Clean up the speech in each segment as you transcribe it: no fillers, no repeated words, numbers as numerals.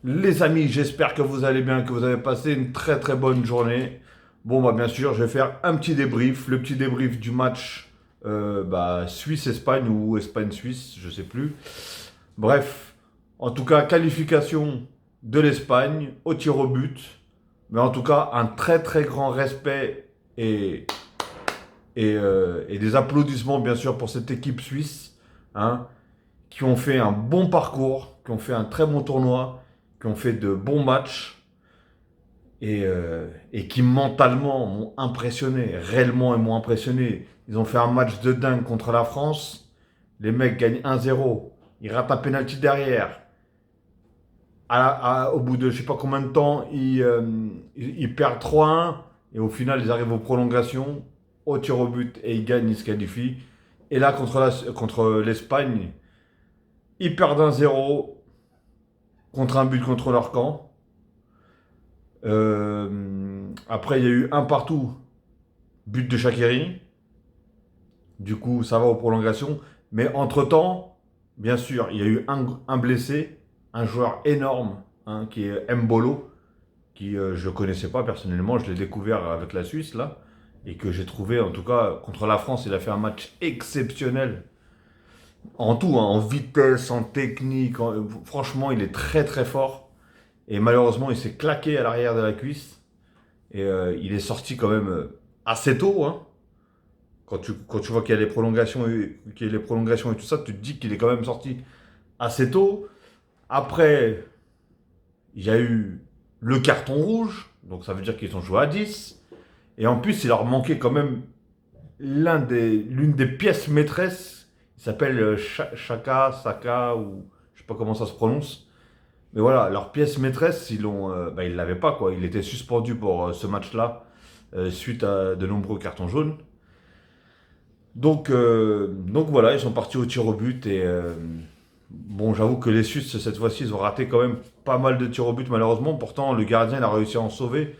Les amis, j'espère que vous allez bien, que vous avez passé une très très bonne journée. Bon, bah bien sûr, je vais faire un petit débrief, le petit débrief du match Suisse-Espagne ou Espagne-Suisse, je sais plus. Bref, en tout cas, qualification de l'Espagne au tir au but. Mais en tout cas, un très très grand respect et des applaudissements bien sûr pour cette équipe suisse, hein, qui ont fait un bon parcours, qui ont fait un très bon tournoi, qui ont fait de bons matchs et qui mentalement m'ont impressionné, réellement ils m'ont impressionné. Ils ont fait un match de dingue contre la France. Les mecs gagnent 1-0. Ils ratent un penalty derrière. Au bout de je sais pas combien de temps, ils perdent 3-1. Et au final, ils arrivent aux prolongations, au tir au but, et ils gagnent, ils se qualifient. Et là, contre l'Espagne, ils perdent 1-0 contre un but contre leur camp. Après, il y a eu un partout, but de Shaqiri. Du coup, ça va aux prolongations. Mais entre-temps, bien sûr, il y a eu un blessé, un joueur énorme, hein, qui est Mbolo, qui je ne connaissais pas personnellement. Je l'ai découvert avec la Suisse, là. Et que j'ai trouvé, en tout cas, contre la France, il a fait un match exceptionnel. En tout, hein, en vitesse, en technique. Franchement, il est très très fort. Et malheureusement, il s'est claqué à l'arrière de la cuisse. Et il est sorti quand même assez tôt, hein. Quand tu vois qu'il y a les prolongations et tout ça, tu te dis qu'il est quand même sorti assez tôt. Après, il y a eu le carton rouge, donc ça veut dire qu'ils ont joué à 10. Et en plus, il leur manquait quand même l'une des pièces maîtresses. Il s'appelle Chaka, Saka, ou je sais pas comment ça se prononce. Mais voilà, leur pièce maîtresse, ils l'avaient pas, quoi. Il était suspendu pour ce match-là, suite à de nombreux cartons jaunes. Donc voilà, ils sont partis au tir au but et bon, j'avoue que les Suisses cette fois-ci ils ont raté quand même pas mal de tirs au but malheureusement. Pourtant le gardien il a réussi à en sauver.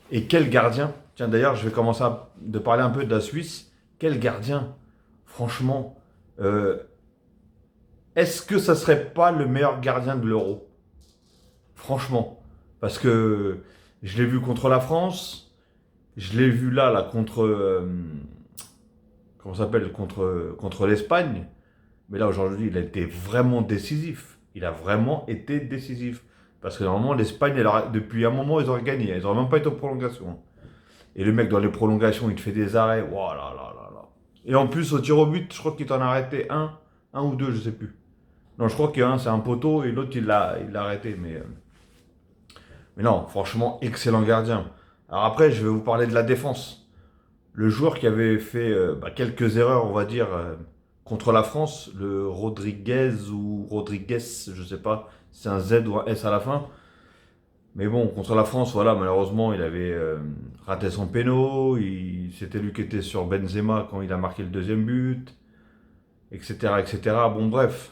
Et quel gardien! Tiens d'ailleurs je vais commencer de parler un peu de la Suisse. Quel gardien! Franchement, euh, est-ce que ça serait pas le meilleur gardien de l'Euro? Franchement, parce que je l'ai vu contre la France, je l'ai vu là contre comment ça s'appelle contre l'Espagne. Mais là, aujourd'hui, il a été vraiment décisif. Il a vraiment été décisif. Parce que normalement, l'Espagne, depuis un moment, ils auraient gagné. Ils n'auraient même pas été aux prolongations. Et le mec, dans les prolongations, il te fait des arrêts. Oh là là là là. Et en plus, au tir au but, je crois qu'il t'en a arrêté un ou deux, je sais plus. Non, je crois qu'il y a un, c'est un poteau, et l'autre, il l'a arrêté. Mais non, franchement, excellent gardien. Alors après, je vais vous parler de la défense. Le joueur qui avait fait quelques erreurs, on va dire, contre la France, le Rodriguez ou Rodriguez, je sais pas, c'est un Z ou un S à la fin. Mais bon, contre la France, voilà, malheureusement, il avait raté son péno. C'était lui qui était sur Benzema quand il a marqué le deuxième but, etc., etc. Bon, bref.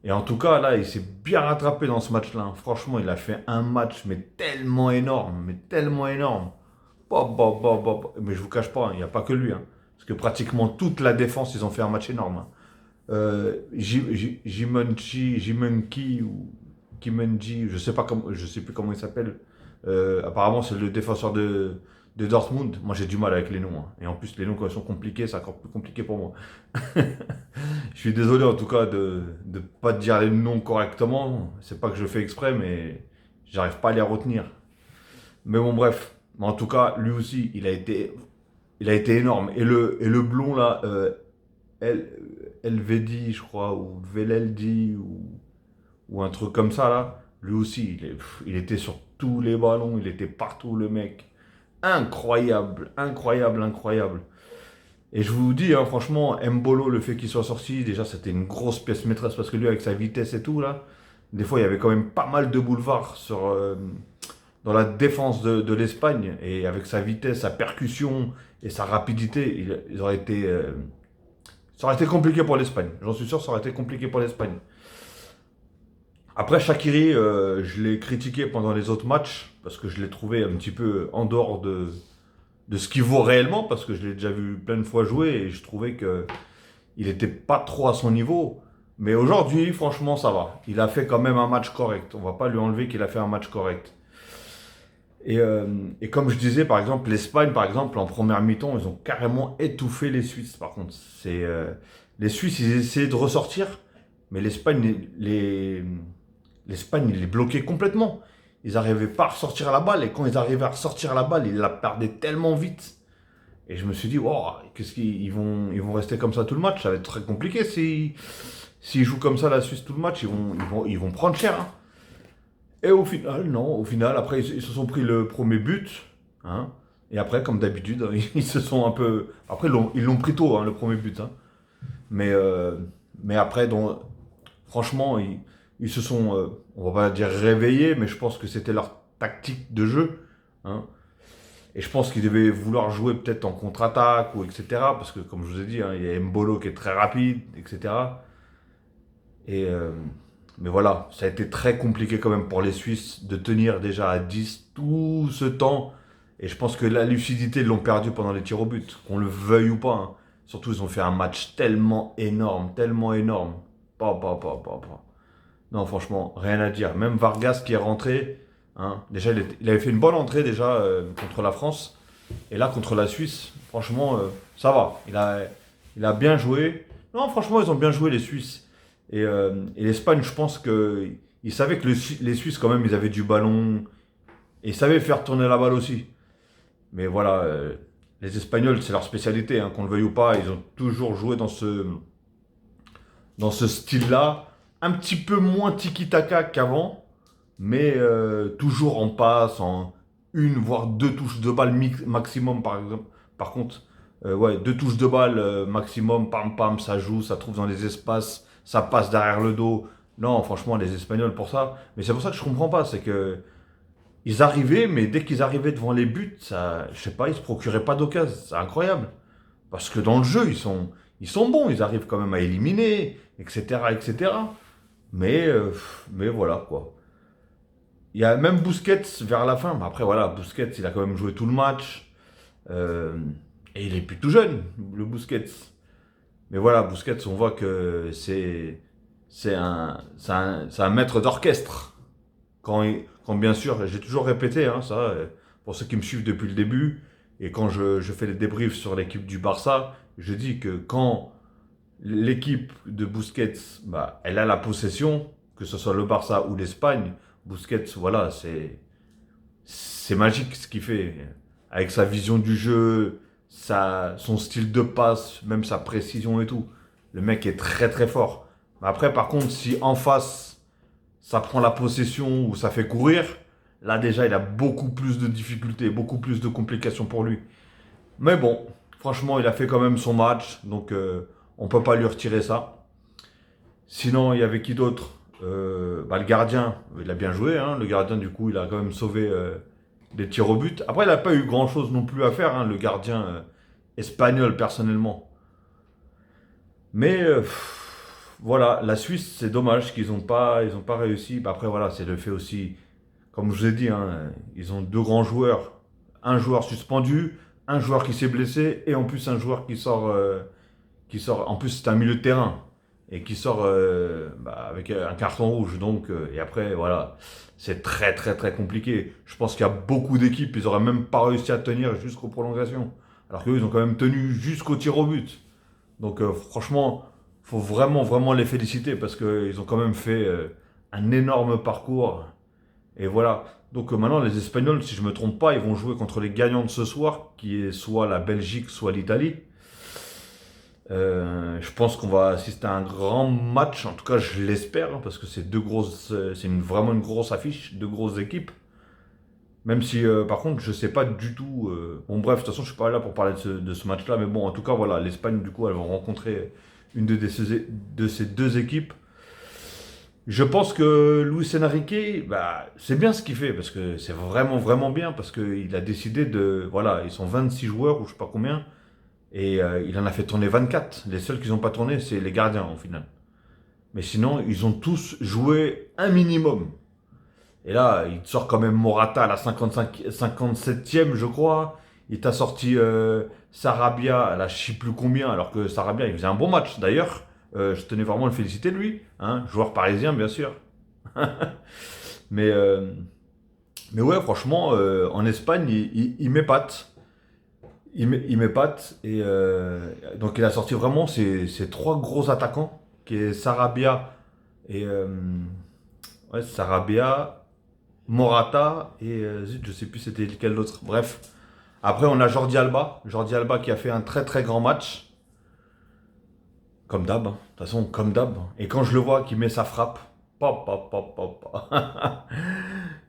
Et en tout cas, là, il s'est bien rattrapé dans ce match-là, hein. Franchement, il a fait un match, mais tellement énorme, mais tellement énorme. Mais je vous cache pas, hein, il n'y a pas que lui, hein. Parce que pratiquement toute la défense, ils ont fait un match énorme, hein. Jimenki ou Kimenji, je sais plus comment il s'appelle. Apparemment, c'est le défenseur de Dortmund. Moi, j'ai du mal avec les noms, hein. Et en plus, les noms, quand ils sont compliqués, c'est encore plus compliqué pour moi. Je suis désolé en tout cas de ne pas dire les noms correctement. C'est pas que je fais exprès, mais j'arrive pas à les retenir. Mais bon, bref. Mais en tout cas, lui aussi, il a été énorme. Et le blond là, El, Elvedi, je crois, ou Veleldi, ou un truc comme ça là, lui aussi, il était sur tous les ballons, il était partout le mec. Incroyable, incroyable, incroyable. Et je vous dis, hein, franchement, Mbolo, le fait qu'il soit sorti, déjà c'était une grosse pièce maîtresse parce que lui, avec sa vitesse et tout, là, des fois il y avait quand même pas mal de boulevards dans la défense de l'Espagne. Et avec sa vitesse, sa percussion et sa rapidité, ça aurait été compliqué pour l'Espagne. J'en suis sûr, ça aurait été compliqué pour l'Espagne. Après, Shaqiri, je l'ai critiqué pendant les autres matchs parce que je l'ai trouvé un petit peu en dehors de ce qu'il vaut réellement parce que je l'ai déjà vu plein de fois jouer et je trouvais que il était pas trop à son niveau. Mais aujourd'hui, franchement, ça va. Il a fait quand même un match correct. On va pas lui enlever qu'il a fait un match correct. Et comme je disais, par exemple, l'Espagne, par exemple, en première mi-temps, ils ont carrément étouffé les Suisses. Par contre, les Suisses, ils essayaient de ressortir, mais l'Espagne, ils les bloquaient complètement. Ils n'arrivaient pas à ressortir la balle, et quand ils arrivaient à ressortir la balle, ils la perdaient tellement vite. Et je me suis dit, wow, qu'est-ce qu'ils ils vont rester comme ça tout le match? Ça va être très compliqué s'ils jouent comme ça la Suisse tout le match, ils vont prendre cher, hein. Et au final, non, au final, après, ils se sont pris le premier but, hein. Et après, comme d'habitude, ils se sont un peu. Après, ils l'ont pris tôt, hein, le premier but, hein. Mais, euh, mais après, franchement, ils se sont, on va pas dire réveillés, mais je pense que c'était leur tactique de jeu, hein. Et je pense qu'ils devaient vouloir jouer peut-être en contre-attaque ou etc. Parce que, comme je vous ai dit, hein, il y a Mbolo qui est très rapide, etc. Et, mais voilà, ça a été très compliqué quand même pour les Suisses de tenir déjà à 10 tout ce temps. Et je pense que la lucidité, ils l'ont perdu pendant les tirs au but, qu'on le veuille ou pas, hein. Surtout, ils ont fait un match tellement énorme, tellement énorme. Pas. Non, franchement, rien à dire. Même Vargas qui est rentré, hein, déjà, il avait fait une bonne entrée déjà contre la France. Et là, contre la Suisse, franchement, ça va. Il a bien joué. Non, franchement, ils ont bien joué, les Suisses. Et l'Espagne, je pense que ils savaient que les Suisses, quand même, ils avaient du ballon. Et ils savaient faire tourner la balle aussi. Mais voilà, les Espagnols, c'est leur spécialité, hein, qu'on le veuille ou pas. Ils ont toujours joué dans ce style-là. Un petit peu moins tiki-taka qu'avant. Mais toujours en passe, en une voire deux touches de balle maximum, par exemple. Par contre, ouais, deux touches de balle maximum, pam pam, ça joue, ça trouve dans les espaces, ça passe derrière le dos. Non, franchement, les Espagnols pour ça. Mais c'est pour ça que je comprends pas, c'est que ils arrivaient, mais dès qu'ils arrivaient devant les buts, ça, je sais pas, ils se procuraient pas d'occasion. C'est incroyable. Parce que dans le jeu, ils sont bons, ils arrivent quand même à éliminer, etc., etc. Mais, euh, mais voilà quoi. Il y a même Busquets vers la fin. Mais après, voilà, Busquets, il a quand même joué tout le match. Euh, et il est plus tout jeune, le Busquets. Mais voilà, Busquets, on voit que c'est un maître d'orchestre. Quand bien sûr, j'ai toujours répété, hein, ça, pour ceux qui me suivent depuis le début, et quand je fais les débriefs sur l'équipe du Barça, je dis que quand l'équipe de Busquets, bah, elle a la possession, que ce soit le Barça ou l'Espagne, Busquets, voilà, c'est magique ce qu'il fait. Avec sa vision du jeu, son style de passe, même sa précision et tout. Le mec est très très fort. Mais après, par contre, si en face, ça prend la possession ou ça fait courir, là déjà, il a beaucoup plus de difficultés, beaucoup plus de complications pour lui. Mais bon, franchement, il a fait quand même son match, donc on peut pas lui retirer ça. Sinon, il y avait qui d'autre? Bah, le gardien, il a bien joué, hein. Le gardien, du coup, il a quand même sauvé des tirs au but. Après, il n'a pas eu grand-chose non plus à faire, hein, le gardien espagnol, personnellement. Mais voilà, la Suisse, c'est dommage qu'ils ils ont pas réussi. Bah, après, voilà, c'est le fait aussi, comme je vous ai dit, hein, ils ont deux grands joueurs. Un joueur suspendu, un joueur qui s'est blessé, et en plus un joueur qui sort. En plus, c'est un milieu de terrain et qui sort bah, avec un carton rouge. Donc, et après, voilà, c'est très très très compliqué. Je pense qu'il y a beaucoup d'équipes, ils auraient même pas réussi à tenir jusqu'aux prolongations. Alors qu'eux, ils ont quand même tenu jusqu'au tir au but. Donc, franchement, faut vraiment vraiment les féliciter parce qu'ils ont quand même fait un énorme parcours. Et voilà. Donc maintenant, les Espagnols, si je ne me trompe pas, ils vont jouer contre les gagnants de ce soir, qui est soit la Belgique, soit l'Italie. Je pense qu'on va assister à un grand match, en tout cas je l'espère, hein, parce que c'est vraiment une grosse affiche, deux grosses équipes. Même si par contre je sais pas du tout. Bon bref, de toute façon je suis pas là pour parler de ce match-là, mais bon en tout cas voilà, l'Espagne du coup elle va rencontrer une de ces deux équipes. Je pense que Luis Enrique, bah, c'est bien ce qu'il fait, parce que c'est vraiment vraiment bien, parce qu'il a décidé de... Voilà, ils sont 26 joueurs ou je sais pas combien, et il en a fait tourner 24. Les seuls qui n'ont pas tourné, c'est les gardiens au final. Mais sinon, ils ont tous joué un minimum. Et là, il te sort quand même Morata à la 57e, je crois. Il t'a sorti Sarabia à la je sais plus combien, alors que Sarabia, il faisait un bon match d'ailleurs. Je tenais vraiment à le féliciter, lui. Hein, joueur parisien, bien sûr. mais, euh, mais ouais, franchement, en Espagne, il m'épate. Il m'épate. Et donc, il a sorti vraiment ses trois gros attaquants, qui est Sarabia et ouais, Sarabia, Morata et zut, je sais plus c'était lequel d'autre. Bref. Après, on a Jordi Alba. Jordi Alba qui a fait un très très grand match. Comme d'hab. Hein. De toute façon, comme d'hab. Et quand je le vois qui met sa frappe, pop, pop, pop, pop.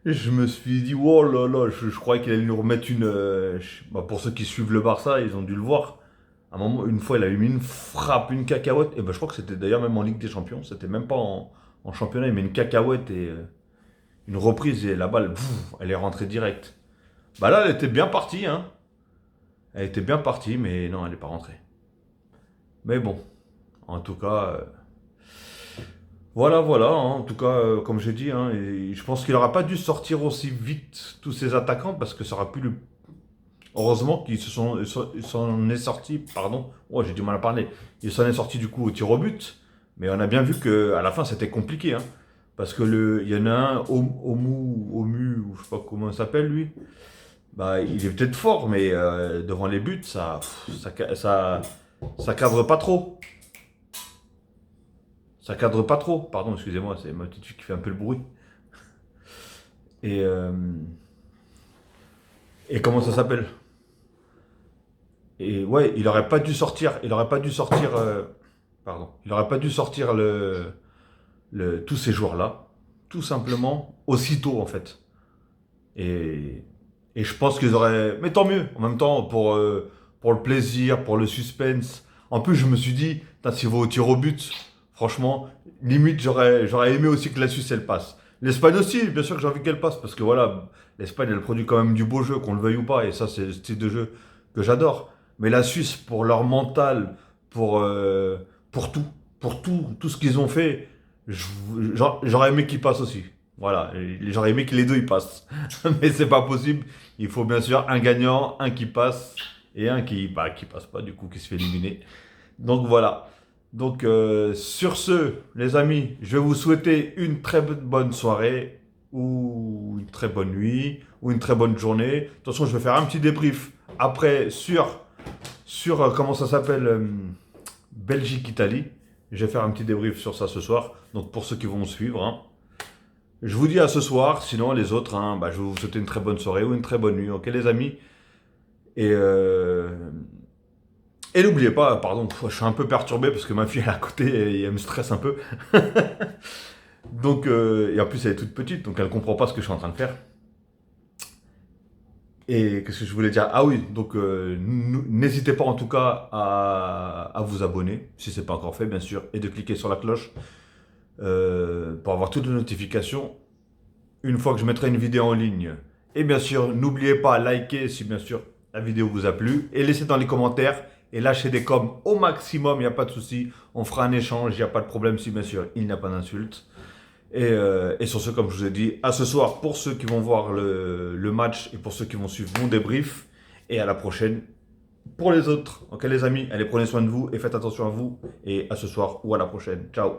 Je me suis dit, oh là là, je croyais qu'il allait nous remettre une. Bah, pour ceux qui suivent le Barça, ils ont dû le voir. À un moment, une fois, il a eu mis une frappe, une cacahuète. Et ben, je crois que c'était d'ailleurs même en Ligue des Champions. C'était même pas en championnat. Il met une cacahuète et une reprise et la balle, pff, elle est rentrée direct. Bah là, elle était bien partie, hein. Elle était bien partie, mais non, elle n'est pas rentrée. Mais bon, en tout cas, voilà, voilà. Hein. En tout cas, comme j'ai dit, hein, et je pense qu'il n'aurait pas dû sortir aussi vite tous ces attaquants parce que ça aurait pu le. Heureusement qu'il s'en est sorti, pardon. Oh, j'ai du mal à parler. Il s'en est sorti du coup au tir au but, mais on a bien vu que à la fin c'était compliqué, hein, parce que il y en a un, Omu, ou je sais pas comment il s'appelle lui. Bah, il est peut-être fort, mais devant les buts, ça cadre pas trop. Ça cadre pas trop. Pardon, excusez-moi, c'est ma petite fille qui fait un peu le bruit. Et, euh, et comment ça s'appelle? Et ouais, il aurait pas dû sortir. Il aurait pas dû sortir. Pardon. Il aurait pas dû sortir tous ces joueurs-là. Tout simplement, aussitôt en fait. Et, et je pense qu'ils auraient. Mais tant mieux. En même temps, pour le plaisir, pour le suspense. En plus, je me suis dit, putain, s'il va au tir au but, franchement, limite, j'aurais aimé aussi que la Suisse, elle passe. L'Espagne aussi, bien sûr que j'ai envie qu'elle passe, parce que voilà, l'Espagne, elle produit quand même du beau jeu, qu'on le veuille ou pas, et ça, c'est le style de jeu que j'adore. Mais la Suisse, pour leur mental, pour, euh, pour tout, tout ce qu'ils ont fait, j'aurais aimé qu'ils passent aussi. Voilà, et j'aurais aimé que les deux y passent. Mais c'est pas possible. Il faut bien sûr un gagnant, un qui passe et un qui passe pas, du coup, qui se fait éliminer. Donc voilà. Donc sur ce, les amis, je vais vous souhaiter une très bonne soirée ou une très bonne nuit ou une très bonne journée. De toute façon, je vais faire un petit débrief après sur comment ça s'appelle Belgique-Italie. Je vais faire un petit débrief sur ça ce soir. Donc pour ceux qui vont me suivre, hein. Je vous dis à ce soir, sinon les autres, hein, bah, je vais vous souhaiter une très bonne soirée ou une très bonne nuit, ok les amis. Et, euh, et n'oubliez pas, pardon, je suis un peu perturbé parce que ma fille elle est à côté et elle me stresse un peu. Donc, et en plus elle est toute petite, donc elle comprend pas ce que je suis en train de faire. Et qu'est-ce que je voulais dire? Ah oui, donc n'hésitez pas en tout cas à vous abonner, si ce n'est pas encore fait bien sûr, et de cliquer sur la cloche pour avoir toutes les notifications une fois que je mettrai une vidéo en ligne. Et bien sûr, n'oubliez pas à liker si bien sûr la vidéo vous a plu. Et laissez dans les commentaires et lâchez des coms au maximum, il n'y a pas de souci. On fera un échange, il n'y a pas de problème si bien sûr il n'y a pas d'insulte. Et sur ce, comme je vous ai dit, à ce soir pour ceux qui vont voir le match et pour ceux qui vont suivre mon débrief. Et à la prochaine pour les autres. Ok les amis, allez prenez soin de vous et faites attention à vous. Et à ce soir ou à la prochaine. Ciao.